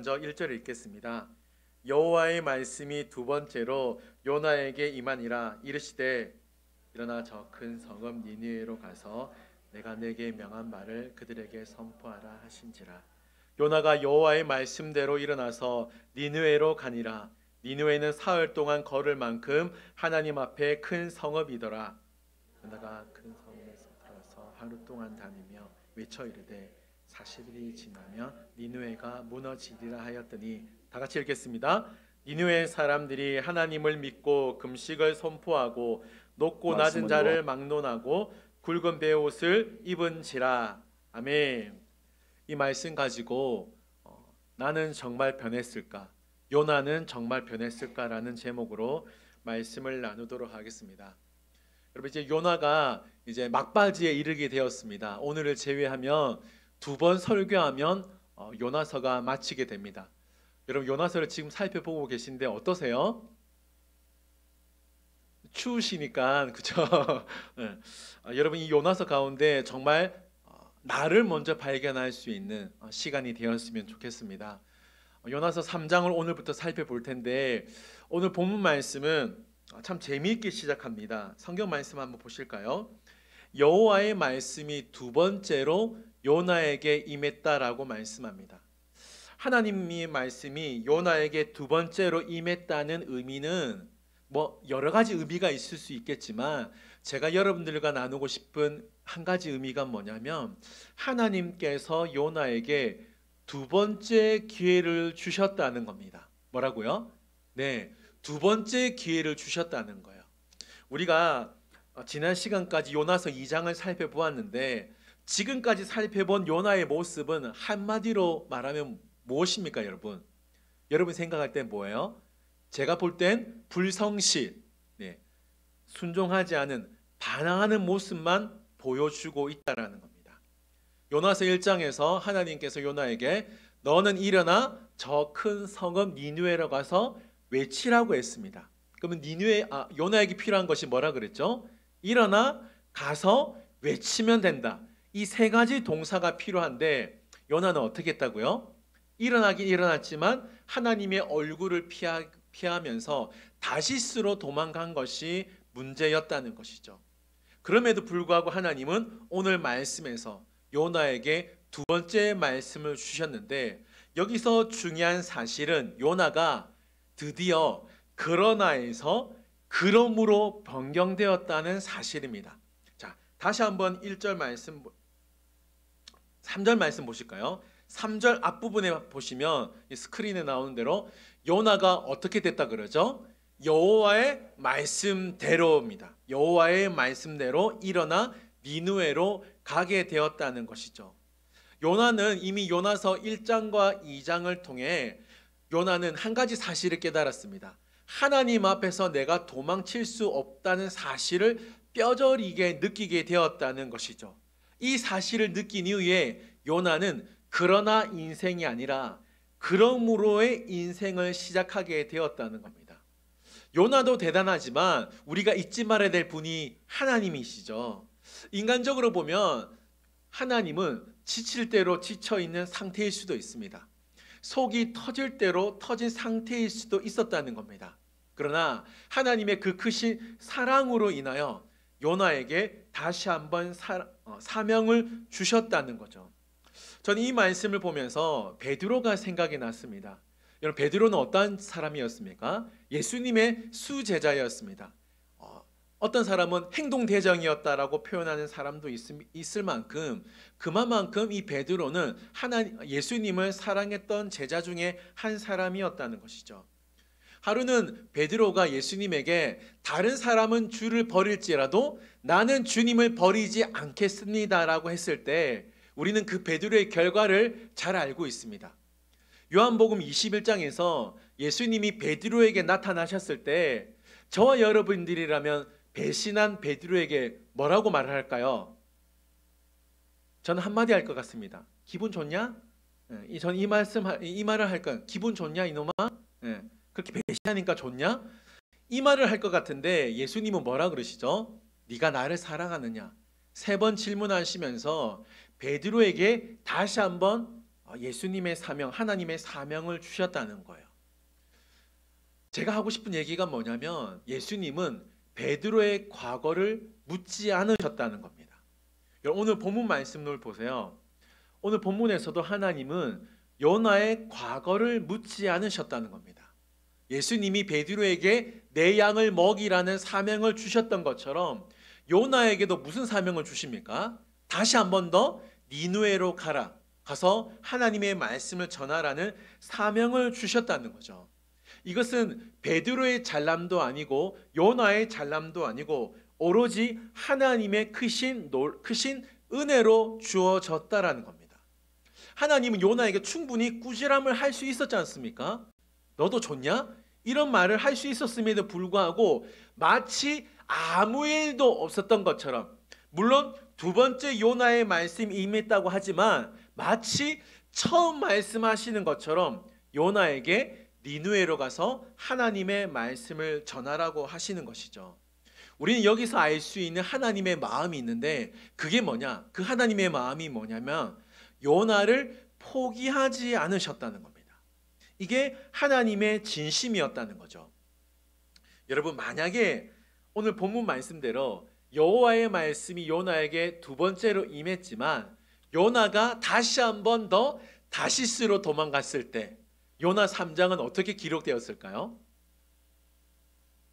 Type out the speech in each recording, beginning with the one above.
먼저 1절을 읽겠습니다. 여호와의 말씀이 두 번째로 요나에게 임하니라. 이르시되 일어나 저 큰 성읍 니느웨로 가서 내가 내게 명한 말을 그들에게 선포하라 하신지라. 요나가 여호와의 말씀대로 일어나서 니느웨로 가니라. 니느웨는 사흘 동안 걸을 만큼 하나님 앞에 큰 성읍이더라. 요나가 큰 성읍에서 들어서 하루 동안 다니며 외쳐 이르되 40일이 지나면 니느웨가 무너지리라 하였더니, 다 같이 읽겠습니다. 니느웨 사람들이 하나님을 믿고 금식을 선포하고 높고 낮은 자를 막론하고 굵은 베옷을 입은지라. 아멘. 이 말씀 가지고 나는 정말 변했을까? 요나는 정말 변했을까라는 제목으로 말씀을 나누도록 하겠습니다. 여러분, 이제 요나가 이제 막바지에 이르게 되었습니다. 오늘을 제외하면 2번 설교하면 요나서가 마치게 됩니다. 여러분, 요나서를 지금 살펴보고 계신데 어떠세요? 추우시니까, 그쵸? 네. 여러분, 이 요나서 가운데 정말 나를 먼저 발견할 수 있는 시간이 되었으면 좋겠습니다. 요나서 3장을 오늘부터 살펴볼 텐데, 오늘 본문 말씀은 참 재미있게 시작합니다. 성경 말씀 한번 보실까요? 여호와의 말씀이 두 번째로 요나에게 임했다라고 말씀합니다. 하나님의 말씀이 요나에게 두 번째로 임했다는 의미는 여러 가지 의미가 있을 수 있겠지만, 제가 여러분들과 나누고 싶은 한 가지 의미가 뭐냐면, 하나님께서 요나에게 두 번째 기회를 주셨다는 겁니다. 뭐라고요? 네, 두 번째 기회를 주셨다는 거예요. 우리가 지난 시간까지 요나서 2장을 살펴보았는데, 지금까지 살펴본 요나의 모습은 한마디로 말하면 무엇입니까, 여러분? 여러분 생각할 땐 뭐예요? 제가 볼 땐 불성실, 순종하지 않은, 반항하는 모습만 보여주고 있다라는 겁니다. 요나서 1장에서 하나님께서 요나에게 너는 일어나 저 큰 성읍 니느웨로 가서 외치라고 했습니다. 그러면 요나에게 필요한 것이 뭐라 그랬죠? 일어나 가서 외치면 된다. 이 세 가지 동사가 필요한데, 요나는 어떻게 했다고요? 일어나긴 일어났지만 하나님의 얼굴을 피하면서 다시스로 도망간 것이 문제였다는 것이죠. 그럼에도 불구하고 하나님은 오늘 말씀에서 요나에게 두 번째 말씀을 주셨는데, 여기서 중요한 사실은 요나가 드디어 그러나에서 그러므로 변경되었다는 사실입니다. 자, 다시 한번 1절 말씀, 3절 말씀 보실까요? 3절 앞부분에 보시면 스크린에 나오는 대로 요나가 어떻게 됐다 그러죠? 여호와의 말씀대로입니다. 여호와의 말씀대로 일어나 니느웨로 가게 되었다는 것이죠. 요나는 이미 요나서 1장과 2장을 통해 요나는 한 가지 사실을 깨달았습니다. 하나님 앞에서 내가 도망칠 수 없다는 사실을 뼈저리게 느끼게 되었다는 것이죠. 이 사실을 느낀 이후에 요나는 그러나 인생이 아니라 그러므로의 인생을 시작하게 되었다는 겁니다. 요나도 대단하지만 우리가 잊지 말아야 될 분이 하나님이시죠. 인간적으로 보면 하나님은 지칠 대로 지쳐있는 상태일 수도 있습니다. 속이 터질 대로 터진 상태일 수도 있었다는 겁니다. 그러나 하나님의 그 크신 사랑으로 인하여 요나에게 다시 한번 사명을 주셨다는 거죠. 저는 이 말씀을 보면서 베드로가 생각이 났습니다. 여러분, 베드로는 어떤 사람이었습니까? 예수님의 수제자였습니다. 어떤 사람은 행동대장이었다라고 표현하는 사람도 있을 만큼, 그만큼 이 베드로는 예수님을 사랑했던 제자 중에 한 사람이었다는 것이죠. 하루는 베드로가 예수님에게 다른 사람은 주를 버릴지라도 나는 주님을 버리지 않겠습니다라고 했을 때, 우리는 그 베드로의 결과를 잘 알고 있습니다. 요한복음 21장에서 예수님이 베드로에게 나타나셨을 때, 저와 여러분들이라면 배신한 베드로에게 뭐라고 말을 할까요? 저는 한마디 할 것 같습니다. 기분 좋냐? 저는 이 말을 할까요? 기분 좋냐 이놈아? 그렇게 배신하니까 좋냐? 이 말을 할 것 같은데, 예수님은 뭐라 그러시죠? 네가 나를 사랑하느냐? 3번 질문하시면서 베드로에게 다시 한번 예수님의 사명, 하나님의 사명을 주셨다는 거예요. 제가 하고 싶은 얘기가 뭐냐면 예수님은 베드로의 과거를 묻지 않으셨다는 겁니다. 오늘 본문 말씀을 보세요. 오늘 본문에서도 하나님은 요나의 과거를 묻지 않으셨다는 겁니다. 예수님이 베드로에게 내 양을 먹이라는 사명을 주셨던 것처럼 요나에게도 무슨 사명을 주십니까? 다시 한 번 더 니느웨로 가서 하나님의 말씀을 전하라는 사명을 주셨다는 거죠. 이것은 베드로의 잘남도 아니고 요나의 잘남도 아니고 오로지 하나님의 크신 은혜로 주어졌다라는 겁니다. 하나님은 요나에게 충분히 꾸지람을 할 수 있었지 않습니까? 너도 좋냐? 이런 말을 할 수 있었음에도 불구하고 마치 아무 일도 없었던 것처럼, 물론 두 번째 요나의 말씀이 임했다고 하지만 마치 처음 말씀하시는 것처럼 요나에게 니느웨로 가서 하나님의 말씀을 전하라고 하시는 것이죠. 우리는 여기서 알 수 있는 하나님의 마음이 있는데 그게 뭐냐? 그 하나님의 마음이 뭐냐면 요나를 포기하지 않으셨다는 겁니다. 이게 하나님의 진심이었다는 거죠. 여러분, 만약에 오늘 본문 말씀대로 여호와의 말씀이 요나에게 두 번째로 임했지만 요나가 다시 한 번 더 다시스로 도망갔을 때 요나 3장은 어떻게 기록되었을까요?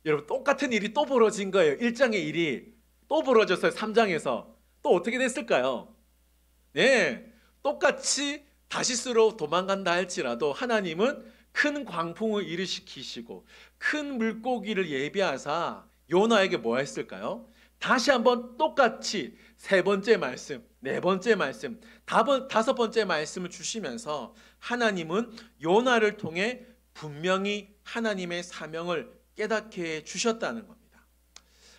여러분, 똑같은 일이 또 벌어진 거예요. 1장의 일이 또 벌어졌어요. 3장에서 또 어떻게 됐을까요? 네, 똑같이 다시스로 도망간다 할지라도 하나님은 큰 광풍을 일으키시고 큰 물고기를 예비하사 요나에게 뭐 했을까요? 다시 한번 똑같이 세 번째 말씀, 네 번째 말씀, 다섯 번째 말씀을 주시면서 하나님은 요나를 통해 분명히 하나님의 사명을 깨닫게 해 주셨다는 겁니다.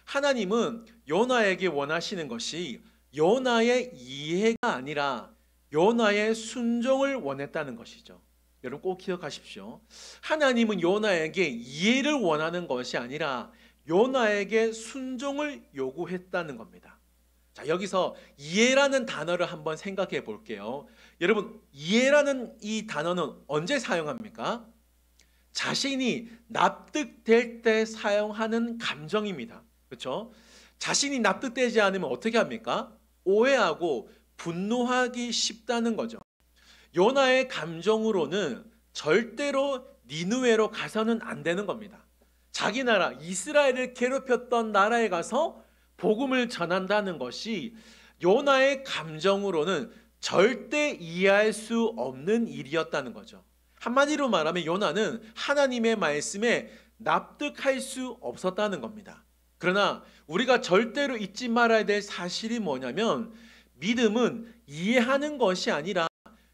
하나님은 요나에게 원하시는 것이 요나의 이해가 아니라 요나의 순종을 원했다는 것이죠. 여러분 꼭 기억하십시오. 하나님은 요나에게 이해를 원하는 것이 아니라 요나에게 순종을 요구했다는 겁니다. 자, 여기서 이해라는 단어를 한번 생각해 볼게요. 여러분, 이해라는 이 단어는 언제 사용합니까? 자신이 납득될 때 사용하는 감정입니다. 그렇죠? 자신이 납득되지 않으면 어떻게 합니까? 오해하고 분노하기 쉽다는 거죠. 요나의 감정으로는 절대로 니느웨로 가서는 안 되는 겁니다. 자기 나라 이스라엘을 괴롭혔던 나라에 가서 복음을 전한다는 것이 요나의 감정으로는 절대 이해할 수 없는 일이었다는 거죠. 한마디로 말하면 요나는 하나님의 말씀에 납득할 수 없었다는 겁니다. 그러나 우리가 절대로 잊지 말아야 될 사실이 뭐냐면 믿음은 이해하는 것이 아니라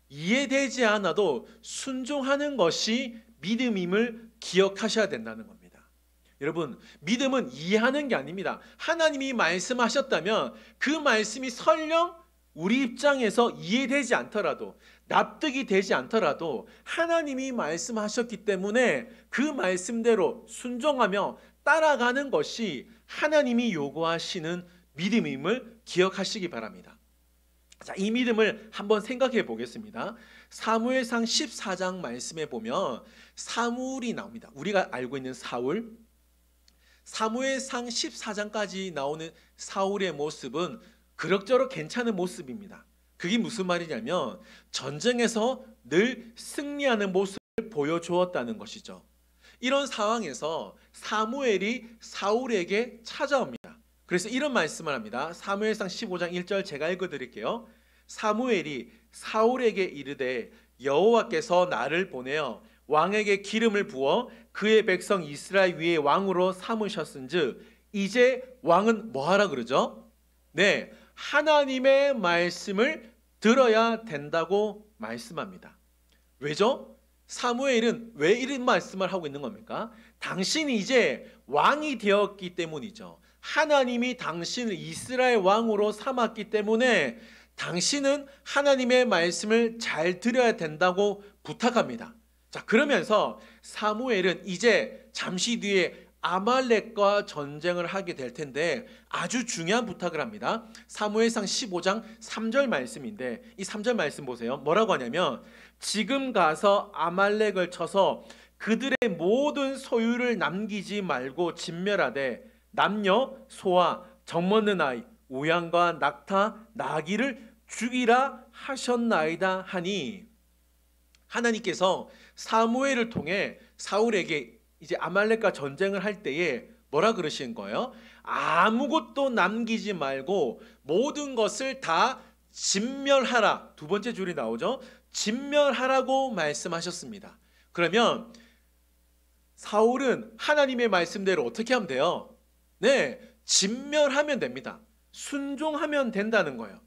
이해되지 않아도 순종하는 것이 믿음임을 기억하셔야 된다는 겁니다. 여러분, 믿음은 이해하는 게 아닙니다. 하나님이 말씀하셨다면 그 말씀이 설령 우리 입장에서 이해되지 않더라도 납득이 되지 않더라도 하나님이 말씀하셨기 때문에 그 말씀대로 순종하며 따라가는 것이 하나님이 요구하시는 믿음임을 기억하시기 바랍니다. 자, 이 믿음을 한번 생각해 보겠습니다. 사무엘상 14장 말씀에 보면 사무엘이 나옵니다. 우리가 알고 있는 사울, 사무엘상 14장까지 나오는 사울의 모습은 그럭저럭 괜찮은 모습입니다. 그게 무슨 말이냐면 전쟁에서 늘 승리하는 모습을 보여주었다는 것이죠. 이런 상황에서 사무엘이 사울에게 찾아옵니다. 그래서 이런 말씀을 합니다. 사무엘상 15장 1절 제가 읽어드릴게요. 사무엘이 사울에게 이르되 여호와께서 나를 보내어 왕에게 기름을 부어 그의 백성 이스라엘 위에 왕으로 삼으셨은즉 이제 왕은 뭐하라 그러죠? 네, 하나님의 말씀을 들어야 된다고 말씀합니다. 왜죠? 사무엘은 왜 이런 말씀을 하고 있는 겁니까? 당신이 이제 왕이 되었기 때문이죠. 하나님이 당신을 이스라엘 왕으로 삼았기 때문에 당신은 하나님의 말씀을 잘 들어야 된다고 부탁합니다. 자, 그러면서 사무엘은 이제 잠시 뒤에 아말렉과 전쟁을 하게 될 텐데 아주 중요한 부탁을 합니다. 사무엘상 15장 3절 말씀인데 이 3절 말씀 보세요. 뭐라고 하냐면 지금 가서 아말렉을 쳐서 그들의 모든 소유를 남기지 말고 진멸하되 남녀 소아 정먹는 아이 우양과 낙타 나귀를 죽이라 하셨나이다 하니 하나님께서 사무엘을 통해 사울에게 이제 아말렉과 전쟁을 할 때에 뭐라 그러시는 거예요? 아무것도 남기지 말고 모든 것을 다 진멸하라. 두 번째 줄이 나오죠. 진멸하라고 말씀하셨습니다. 그러면 사울은 하나님의 말씀대로 어떻게 하면 돼요? 네, 진멸하면 됩니다. 순종하면 된다는 거예요.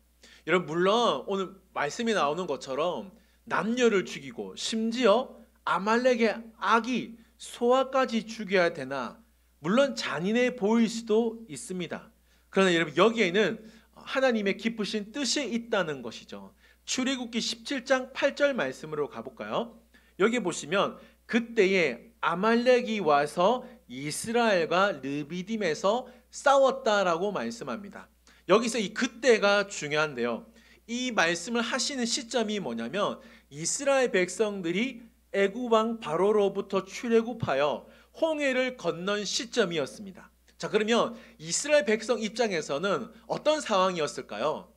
여러분 물론 오늘 말씀이 나오는 것처럼 남녀를 죽이고 심지어 아말렉의 아기 소아까지 죽여야 되나? 물론 잔인해 보일 수도 있습니다. 그러나 여러분 여기에는 하나님의 깊으신 뜻이 있다는 것이죠. 출애굽기 17장 8절 말씀으로 가볼까요? 여기 보시면 그때에 아말렉이 와서 이스라엘과 르비딤에서 싸웠다라고 말씀합니다. 여기서 이 그때가 중요한데요. 이 말씀을 하시는 시점이 뭐냐면 이스라엘 백성들이 애굽 왕 바로로부터 출애굽하여 홍해를 건넌 시점이었습니다. 자, 그러면 이스라엘 백성 입장에서는 어떤 상황이었을까요?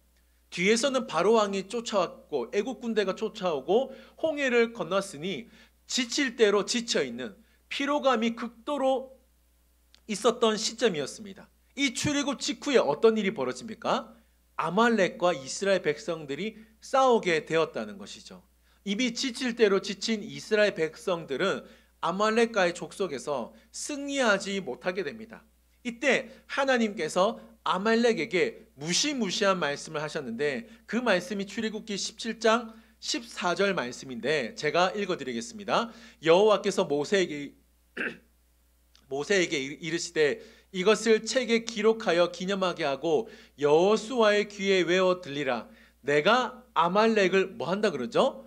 뒤에서는 바로 왕이 쫓아왔고 애굽 군대가 쫓아오고 홍해를 건넜으니 지칠 대로 지쳐 있는 피로감이 극도로 있었던 시점이었습니다. 이 출애굽 직후에 어떤 일이 벌어집니까? 아말렉과 이스라엘 백성들이 싸우게 되었다는 것이죠. 이미 지칠 대로 지친 이스라엘 백성들은 아말렉과의 족속에서 승리하지 못하게 됩니다. 이때 하나님께서 아말렉에게 무시무시한 말씀을 하셨는데 그 말씀이 출애굽기 17장 14절 말씀인데 제가 읽어드리겠습니다. 여호와께서 모세에게 이르시되 이것을 책에 기록하여 기념하게 하고 여호수아의 귀에 외워 들리라. 내가 아말렉을 뭐 한다 그러죠?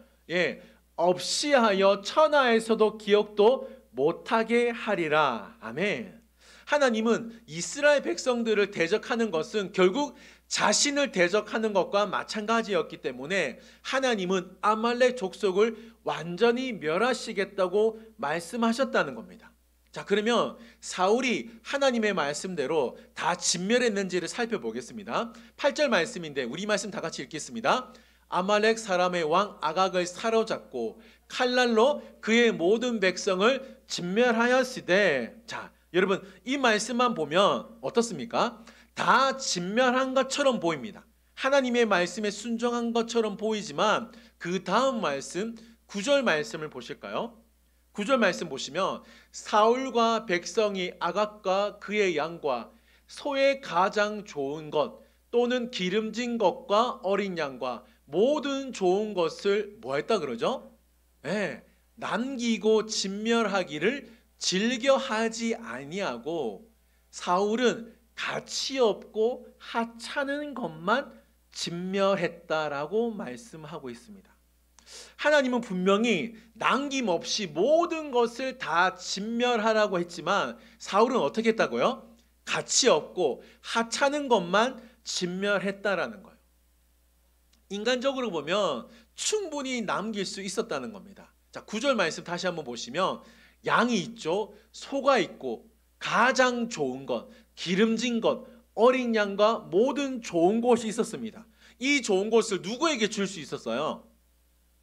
없이 하여 천하에서도 기억도 못하게 하리라. 아멘. 하나님은 이스라엘 백성들을 대적하는 것은 결국 자신을 대적하는 것과 마찬가지였기 때문에 하나님은 아말렉 족속을 완전히 멸하시겠다고 말씀하셨다는 겁니다. 자, 그러면 사울이 하나님의 말씀대로 다 진멸했는지를 살펴보겠습니다. 8절 말씀인데 우리 말씀 다 같이 읽겠습니다. 아말렉 사람의 왕 아각을 사로잡고 칼날로 그의 모든 백성을 진멸하였으되, 자, 여러분 이 말씀만 보면 어떻습니까? 다 진멸한 것처럼 보입니다. 하나님의 말씀에 순종한 것처럼 보이지만 그 다음 말씀 9절 말씀을 보실까요? 9절 말씀 보시면 사울과 백성이 아각과 그의 양과 소의 가장 좋은 것 또는 기름진 것과 어린 양과 모든 좋은 것을 뭐 했다 그러죠? 남기고 진멸하기를 즐겨하지 아니하고 사울은 가치 없고 하찮은 것만 진멸했다라고 말씀하고 있습니다. 하나님은 분명히 남김없이 모든 것을 다 진멸하라고 했지만 사울은 어떻게 했다고요? 가치 없고 하찮은 것만 진멸했다라는 거예요. 인간적으로 보면 충분히 남길 수 있었다는 겁니다. 자, 9절 말씀 다시 한번 보시면 양이 있죠. 소가 있고 가장 좋은 것, 기름진 것, 어린 양과 모든 좋은 것이 있었습니다. 이 좋은 것을 누구에게 줄 수 있었어요?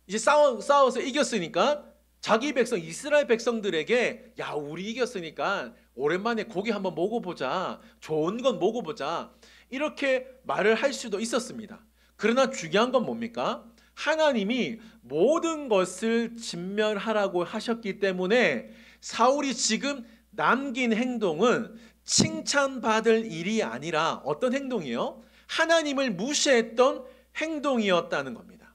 이제 싸워서 이겼으니까 자기 백성 이스라엘 백성들에게 야, 우리 이겼으니까 오랜만에 고기 한번 먹어보자, 좋은 건 먹어보자, 이렇게 말을 할 수도 있었습니다. 그러나 중요한 건 뭡니까? 하나님이 모든 것을 진멸하라고 하셨기 때문에 사울이 지금 남긴 행동은 칭찬받을 일이 아니라 어떤 행동이요? 하나님을 무시했던 행동이었다는 겁니다.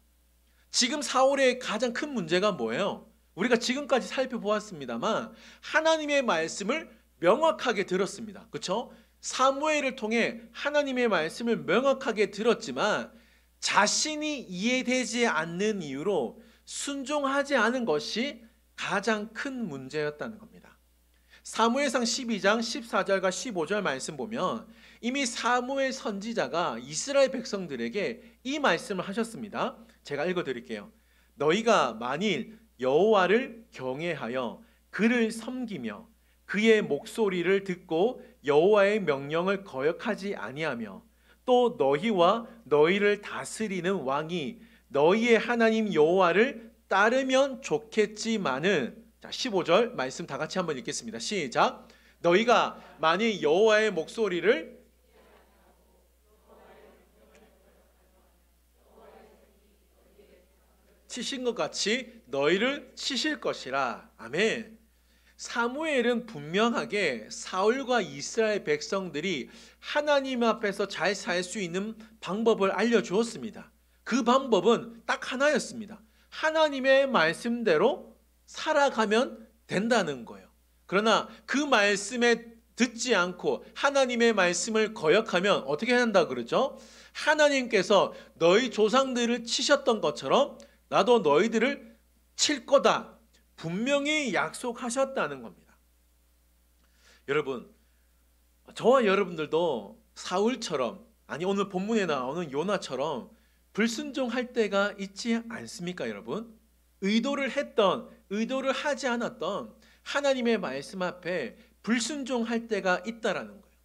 지금 사울의 가장 큰 문제가 뭐예요? 우리가 지금까지 살펴보았습니다만 하나님의 말씀을 명확하게 들었습니다. 그렇죠? 사무엘을 통해 하나님의 말씀을 명확하게 들었지만 자신이 이해되지 않는 이유로 순종하지 않은 것이 가장 큰 문제였다는 겁니다. 사무엘상 12장 14절과 15절 말씀 보면 이미 사무엘 선지자가 이스라엘 백성들에게 이 말씀을 하셨습니다. 제가 읽어드릴게요. 너희가 만일 여호와를 경외하여 그를 섬기며 그의 목소리를 듣고 여호와의 명령을 거역하지 아니하며 또 너희와 너희를 다스리는 왕이 너희의 하나님 여호와를 따르면 좋겠지만은, 자 15절 말씀 다 같이 한번 읽겠습니다. 시작. 너희가 만일 여호와의 목소리를 치신 것 같이 너희를 치실 것이라. 아멘. 사무엘은 분명하게 사울과 이스라엘 백성들이 하나님 앞에서 잘 살 수 있는 방법을 알려주었습니다. 그 방법은 딱 하나였습니다. 하나님의 말씀대로 살아가면 된다는 거예요. 그러나 그 말씀에 듣지 않고 하나님의 말씀을 거역하면 어떻게 한다 그러죠? 하나님께서 너희 조상들을 치셨던 것처럼 나도 너희들을 칠 거다, 분명히 약속하셨다는 겁니다. 여러분, 저와 여러분들도 사울처럼, 아니 오늘 본문에 나오는 요나처럼 불순종할 때가 있지 않습니까, 여러분? 의도를 했던, 의도를 하지 않았던 하나님의 말씀 앞에 불순종할 때가 있다라는 거예요.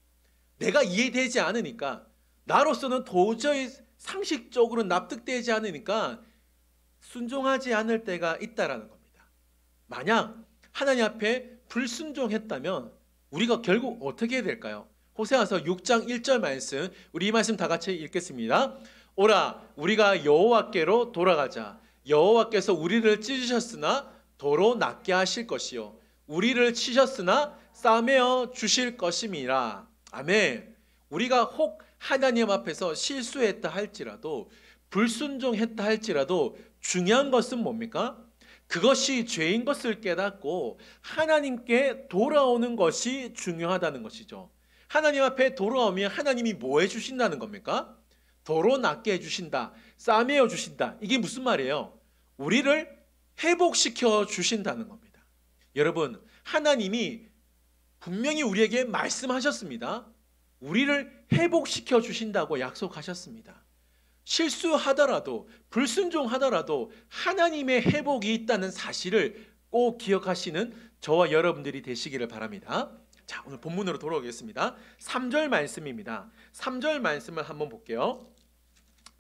내가 이해되지 않으니까, 나로서는 도저히 상식적으로 납득되지 않으니까 순종하지 않을 때가 있다라는 겁니다. 만약 하나님 앞에 불순종했다면 우리가 결국 어떻게 해야 될까요? 호세아서 6장 1절 말씀, 우리 이 말씀 다 같이 읽겠습니다. 오라 우리가 여호와께로 돌아가자. 여호와께서 우리를 찢으셨으나 도로 낫게 하실 것이요 우리를 치셨으나 싸매어 주실 것임이라. 아멘. 우리가 혹 하나님 앞에서 실수했다 할지라도, 불순종했다 할지라도 중요한 것은 뭡니까? 그것이 죄인 것을 깨닫고 하나님께 돌아오는 것이 중요하다는 것이죠. 하나님 앞에 돌아오면 하나님이 뭐 해주신다는 겁니까? 도로 낫게 해주신다, 싸매어 주신다. 이게 무슨 말이에요? 우리를 회복시켜 주신다는 겁니다. 여러분, 하나님이 분명히 우리에게 말씀하셨습니다. 우리를 회복시켜 주신다고 약속하셨습니다. 실수하더라도, 불순종하더라도 하나님의 회복이 있다는 사실을 꼭 기억하시는 저와 여러분들이 되시기를 바랍니다. 자, 오늘 본문으로 돌아오겠습니다. 3절 말씀입니다. 3절 말씀을 한번 볼게요.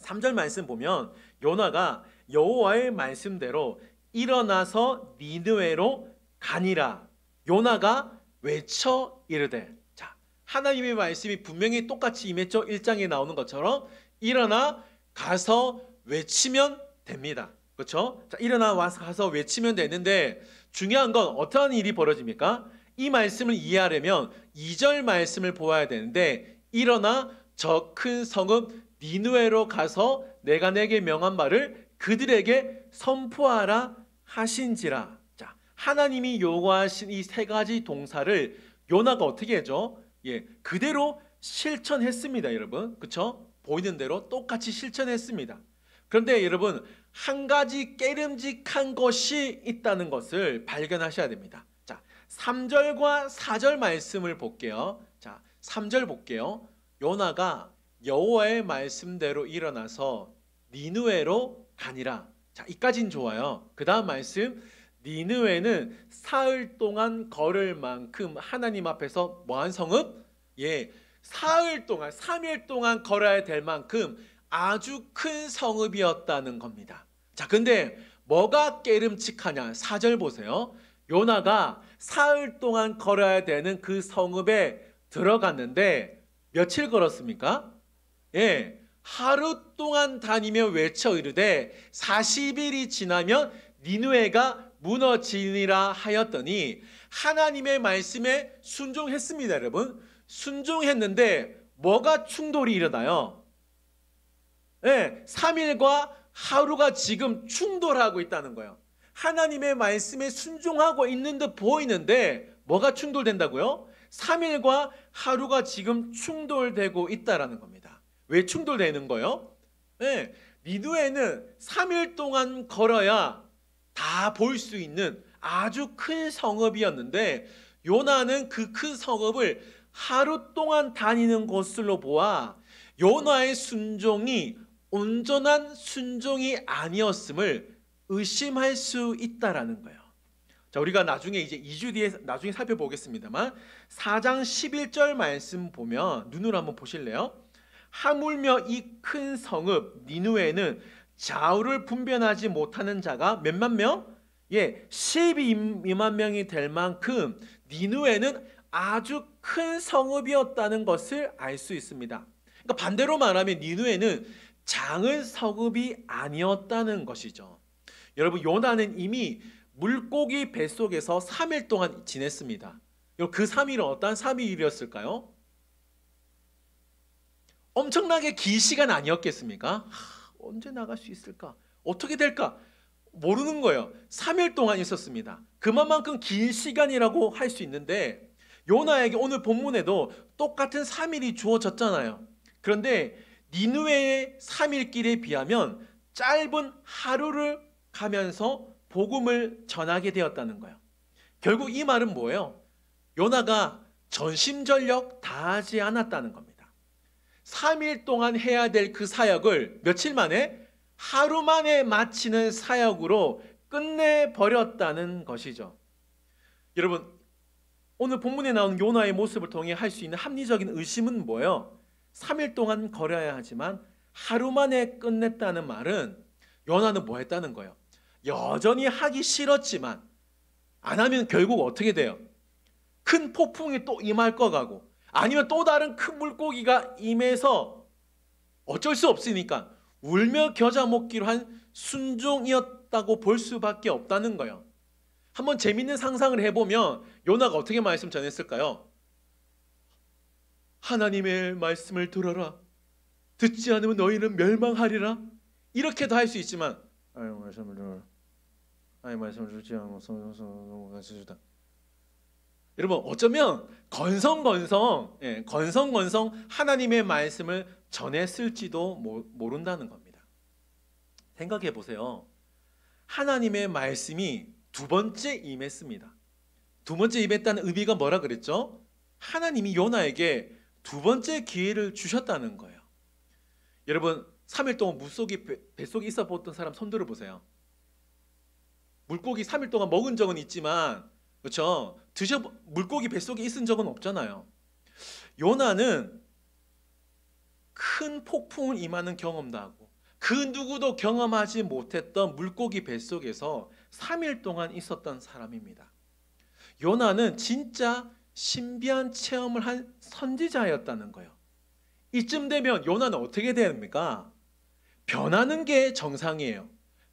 3절 말씀 보면 요나가 여호와의 말씀대로 일어나서 니느웨로 가니라. 요나가 외쳐 이르되. 자, 하나님의 말씀이 분명히 똑같이 임했죠. 1장에 나오는 것처럼 일어나 가서 외치면 됩니다. 그렇죠? 자, 일어나 와서 가서 외치면 되는데 중요한 건 어떠한 일이 벌어집니까? 이 말씀을 이해하려면 2절 말씀을 보아야 되는데, 일어나 저 큰 성읍 니느웨로 가서 내가 내게 명한 말을 그들에게 선포하라 하신지라. 자, 하나님이 요구하신 이 세 가지 동사를 요나가 어떻게 했죠? 예, 그대로 실천했습니다, 여러분. 그렇죠? 보이는 대로 똑같이 실천했습니다. 그런데 여러분, 한 가지 깨름직한 것이 있다는 것을 발견하셔야 됩니다. 자, 3절과 4절 말씀을 볼게요. 자, 3절 볼게요. 요나가 여호와의 말씀대로 일어나서 니느웨로 가니라. 자, 이까진 좋아요. 그 다음 말씀, 니느웨는 사흘 동안 걸을 만큼 하나님 앞에서 뭐한 성읍? 예, 사흘 동안, 3일 동안 걸어야 될 만큼 아주 큰 성읍이었다는 겁니다. 자, 근데 뭐가 깨름칙하냐? 4절 보세요. 요나가 사흘 동안 걸어야 되는 그 성읍에 들어갔는데 며칠 걸었습니까? 예, 하루 동안 다니며 외쳐 이르되 40일이 지나면 니느웨가 무너지니라 하였더니, 하나님의 말씀에 순종했습니다. 여러분, 순종했는데 뭐가 충돌이 일어나요? 예, 3일과 하루가 지금 충돌하고 있다는 거예요. 하나님의 말씀에 순종하고 있는 듯 보이는데 뭐가 충돌된다고요? 3일과 하루가 지금 충돌되고 있다라는 겁니다. 왜 충돌되는 거예요? 네, 니느웨는 3일 동안 걸어야 다 볼 수 있는 아주 큰 성읍이었는데 요나는 그 큰 성읍을 하루 동안 다니는 것으로 보아 요나의 순종이 온전한 순종이 아니었음을 의심할 수 있다라는 거예요. 자, 우리가 나중에 이제 2주 뒤에 나중에 살펴보겠습니다만 4장 11절 말씀 보면 눈으로 한번 보실래요? 하물며 이 큰 성읍 니느웨는 좌우를 분별하지 못하는 자가 몇만 명? 12만 명이 될 만큼 니느웨는 아주 큰 성읍이었다는 것을 알 수 있습니다. 그러니까 반대로 말하면 니느웨는 작은 성읍이 아니었다는 것이죠. 여러분, 요나는 이미 물고기 뱃속에서 3일 동안 지냈습니다. 그 3일은 어떤 3일이었을까요? 엄청나게 긴 시간 아니었겠습니까? 언제 나갈 수 있을까? 어떻게 될까? 모르는 거예요. 3일 동안 있었습니다. 그만큼 긴 시간이라고 할 수 있는데 요나에게 오늘 본문에도 똑같은 3일이 주어졌잖아요. 그런데 니느웨의 3일 길에 비하면 짧은 하루를 가면서 복음을 전하게 되었다는 거예요. 결국 이 말은 뭐예요? 요나가 전심전력 다하지 않았다는 겁니다. 3일 동안 해야 될 그 사역을 며칠 만에? 하루 만에 마치는 사역으로 끝내버렸다는 것이죠. 여러분, 오늘 본문에 나오는 요나의 모습을 통해 할 수 있는 합리적인 의심은 뭐예요? 3일 동안 걸어야 하지만 하루 만에 끝냈다는 말은 요나는 뭐 했다는 거예요? 여전히 하기 싫었지만 안 하면 결국 어떻게 돼요? 큰 폭풍이 또 임할 것 같고 아니면 또 다른 큰 물고기가 임해서 어쩔 수 없으니까 울며 겨자 먹기로 한 순종이었다고 볼 수밖에 없다는 거예요. 한번 재밌는 상상을 해보면 요나가 어떻게 말씀 전했을까요? 하나님의 말씀을 들어라. 듣지 않으면 너희는 멸망하리라. 이렇게도 할 수 있지만 하나님의 말씀을 들어라. 하나님의 말씀을 듣지 않으면 넘어가시다. 여러분, 어쩌면 건성건성 하나님의 말씀을 전했을지도 모른다는 겁니다. 생각해 보세요. 하나님의 말씀이 두 번째 임했습니다. 두 번째 임했다는 의미가 뭐라 그랬죠? 하나님이 요나에게 두 번째 기회를 주셨다는 거예요. 여러분, 3일 동안 뱃속에 있어 보던 사람 손 들어 보세요. 물고기 3일 동안 먹은 적은 있지만, 그렇죠? 물고기 뱃속에 있은 적은 없잖아요. 요나는 큰 폭풍을 임하는 경험도 하고 그 누구도 경험하지 못했던 물고기 뱃속에서 3일 동안 있었던 사람입니다. 요나는 진짜 신비한 체험을 한 선지자였다는 거예요. 이쯤 되면 요나는 어떻게 됩니까? 변하는 게 정상이에요.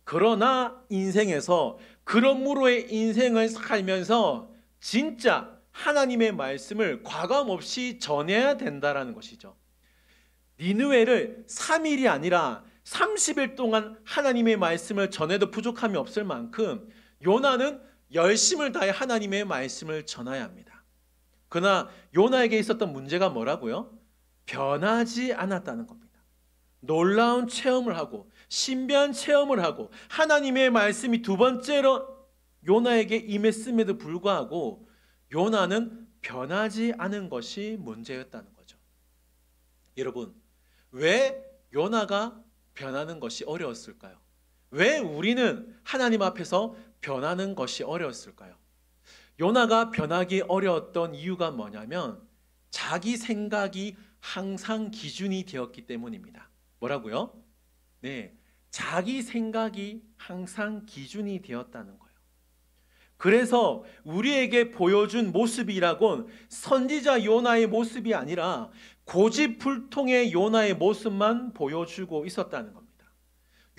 그러나 인생에서 그런 무로의 인생을 살면서 진짜 하나님의 말씀을 과감 없이 전해야 된다는 것이죠. 니느웨를 3일이 아니라 30일 동안 하나님의 말씀을 전해도 부족함이 없을 만큼 요나는 열심을 다해 하나님의 말씀을 전해야 합니다. 그러나 요나에게 있었던 문제가 뭐라고요? 변하지 않았다는 겁니다. 놀라운 체험을 하고 신비한 체험을 하고 하나님의 말씀이 두 번째로 요나에게 임했음에도 불구하고 요나는 변하지 않은 것이 문제였다는 거죠. 여러분, 왜 요나가 변하는 것이 어려웠을까요? 왜 우리는 하나님 앞에서 변하는 것이 어려웠을까요? 요나가 변하기 어려웠던 이유가 뭐냐면 자기 생각이 항상 기준이 되었기 때문입니다. 뭐라고요? 네, 자기 생각이 항상 기준이 되었다는 거예요. 그래서 우리에게 보여준 모습이라곤 선지자 요나의 모습이 아니라 고집불통의 요나의 모습만 보여주고 있었다는 겁니다.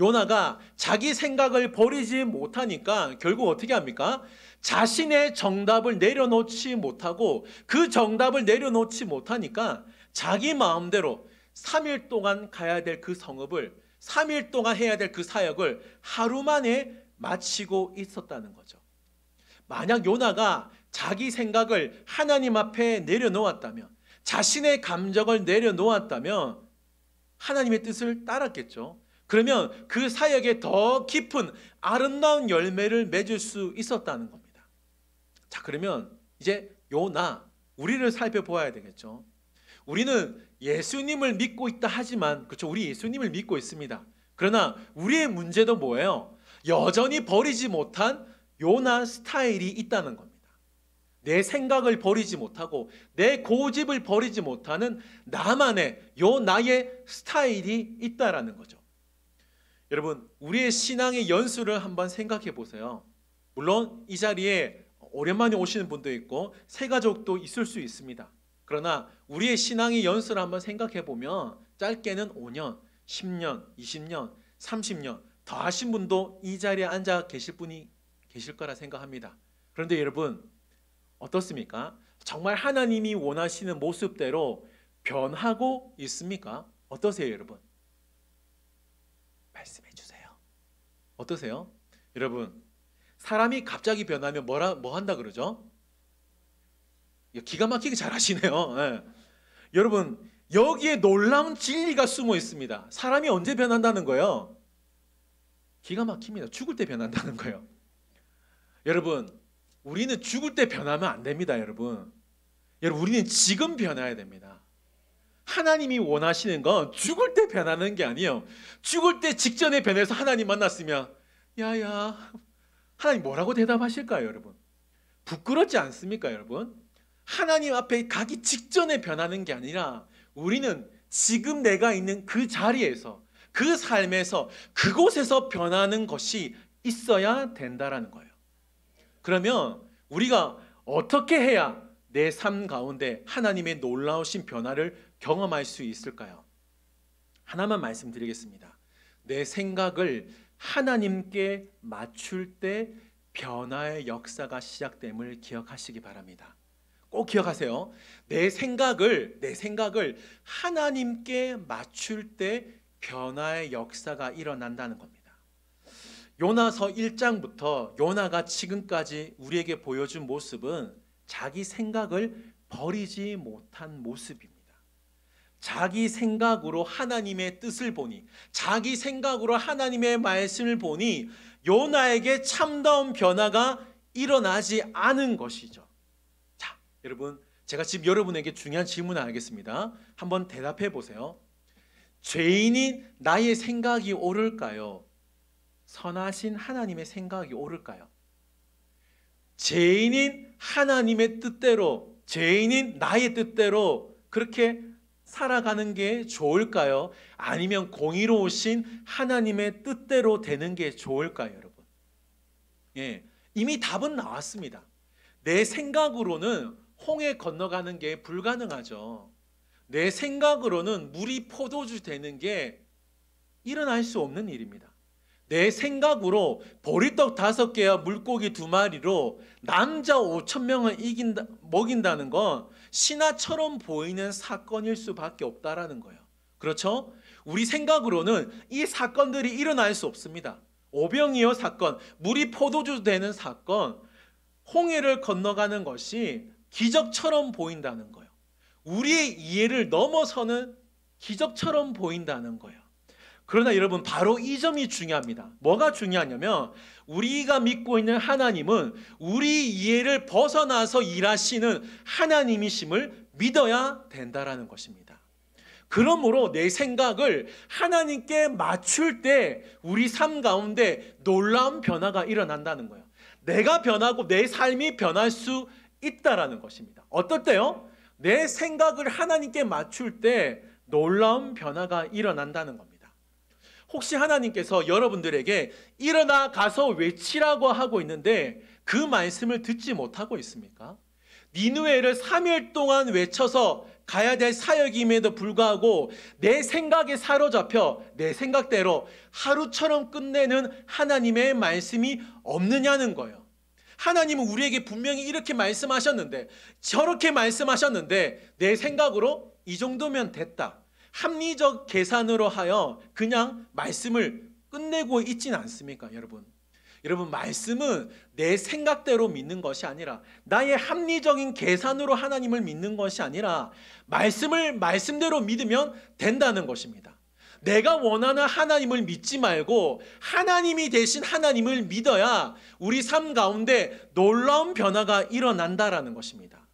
요나가 자기 생각을 버리지 못하니까 결국 어떻게 합니까? 자신의 정답을 내려놓지 못하고 그 정답을 내려놓지 못하니까 자기 마음대로 3일 동안 가야 될 그 성읍을 3일 동안 해야 될 그 사역을 하루 만에 마치고 있었다는 거죠. 만약 요나가 자기 생각을 하나님 앞에 내려놓았다면 자신의 감정을 내려놓았다면 하나님의 뜻을 따랐겠죠. 그러면 그 사역에 더 깊은 아름다운 열매를 맺을 수 있었다는 겁니다. 자, 그러면 이제 요나 우리를 살펴보아야 되겠죠. 우리는 예수님을 믿고 있다 하지만, 그렇죠, 우리 예수님을 믿고 있습니다. 그러나 우리의 문제도 뭐예요? 여전히 버리지 못한 요나 스타일이 있다는 겁니다. 내 생각을 버리지 못하고 내 고집을 버리지 못하는 나만의 나의 스타일이 있다라는 거죠. 여러분, 우리의 신앙의 연수를 한번 생각해 보세요. 물론 이 자리에 오랜만에 오시는 분도 있고 새 가족도 있을 수 있습니다. 그러나 우리의 신앙의 연수를 한번 생각해 보면 짧게는 5년, 10년, 20년, 30년 더 하신 분도 이 자리에 앉아 계실 분이 계실 거라 생각합니다. 그런데 여러분, 어떻습니까? 정말 하나님이 원하시는 모습대로 변하고 있습니까? 어떠세요, 여러분? 말씀해 주세요. 어떠세요? 여러분, 사람이 갑자기 변하면 뭐 한다 그러죠? 기가 막히게 잘 하시네요. 네. 여러분, 여기에 놀라운 진리가 숨어 있습니다. 사람이 언제 변한다는 거예요? 기가 막힙니다. 죽을 때 변한다는 거예요. 여러분, 우리는 죽을 때 변하면 안 됩니다, 여러분. 우리는 지금 변해야 됩니다. 하나님이 원하시는 건 죽을 때 변하는 게 아니에요. 죽을 때 직전에 변해서 하나님 만났으면 야야 하나님 뭐라고 대답하실까요, 여러분? 부끄럽지 않습니까, 여러분? 하나님 앞에 가기 직전에 변하는 게 아니라 우리는 지금 내가 있는 그 자리에서, 그 삶에서, 그곳에서 변하는 것이 있어야 된다라는 거예요. 그러면 우리가 어떻게 해야 내 삶 가운데 하나님의 놀라우신 변화를 경험할 수 있을까요? 하나만 말씀드리겠습니다. 내 생각을 하나님께 맞출 때 변화의 역사가 시작됨을 기억하시기 바랍니다. 꼭 기억하세요. 내 생각을 하나님께 맞출 때 변화의 역사가 일어난다는 겁니다. 요나서 1장부터 요나가 지금까지 우리에게 보여준 모습은 자기 생각을 버리지 못한 모습입니다. 자기 생각으로 하나님의 뜻을 보니, 자기 생각으로 하나님의 말씀을 보니 요나에게 참다운 변화가 일어나지 않은 것이죠. 자, 여러분, 제가 지금 여러분에게 중요한 질문을 하겠습니다. 한번 대답해 보세요. 죄인인 나의 생각이 옳을까요? 선하신 하나님의 생각이 옳을까요? 죄인인 하나님의 뜻대로, 죄인인 나의 뜻대로 그렇게 살아가는 게 좋을까요? 아니면 공의로우신 하나님의 뜻대로 되는 게 좋을까요, 여러분? 이미 답은 나왔습니다. 내 생각으로는 홍해 건너가는 게 불가능하죠. 내 생각으로는 물이 포도주 되는 게 일어날 수 없는 일입니다. 내 생각으로 보리떡 5개와 물고기 2마리로 남자 5,000명을 먹인다는 건 신화처럼 보이는 사건일 수밖에 없다라는 거예요. 그렇죠? 우리 생각으로는 이 사건들이 일어날 수 없습니다. 오병이어 사건, 물이 포도주 되는 사건, 홍해를 건너가는 것이 기적처럼 보인다는 거예요. 우리의 이해를 넘어서는 기적처럼 보인다는 거예요. 그러나 여러분, 바로 이 점이 중요합니다. 뭐가 중요하냐면 우리가 믿고 있는 하나님은 우리 이해를 벗어나서 일하시는 하나님이심을 믿어야 된다라는 것입니다. 그러므로 내 생각을 하나님께 맞출 때 우리 삶 가운데 놀라운 변화가 일어난다는 거예요. 내가 변하고 내 삶이 변할 수 있다라는 것입니다. 어떨 때요? 내 생각을 하나님께 맞출 때 놀라운 변화가 일어난다는 겁니다. 혹시 하나님께서 여러분들에게 일어나 가서 외치라고 하고 있는데 그 말씀을 듣지 못하고 있습니까? 니느웨를 3일 동안 외쳐서 가야 될 사역임에도 불구하고 내 생각에 사로잡혀 내 생각대로 하루처럼 끝내는 하나님의 말씀이 없느냐는 거예요. 하나님은 우리에게 분명히 이렇게 말씀하셨는데, 저렇게 말씀하셨는데 내 생각으로 이 정도면 됐다, 합리적 계산으로 하여 그냥 말씀을 끝내고 있지는 않습니까, 여러분? 여러분, 말씀은 내 생각대로 믿는 것이 아니라, 나의 합리적인 계산으로 하나님을 믿는 것이 아니라 말씀을 말씀대로 믿으면 된다는 것입니다. 내가 원하는 하나님을 믿지 말고 하나님이 대신 하나님을 믿어야 우리 삶 가운데 놀라운 변화가 일어난다라는 것입니다.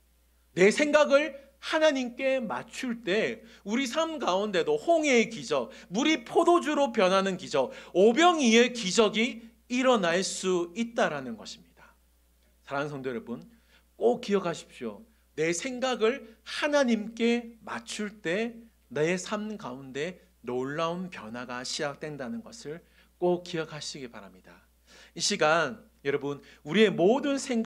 내 생각을 하나님께 맞출 때 우리 삶 가운데도 홍해의 기적, 물이 포도주로 변하는 기적, 오병이의 기적이 일어날 수 있다라는 것입니다. 사랑하는 성도 여러분, 꼭 기억하십시오. 내 생각을 하나님께 맞출 때 내 삶 가운데 놀라운 변화가 시작된다는 것을 꼭 기억하시기 바랍니다. 이 시간 여러분, 우리의 모든 생각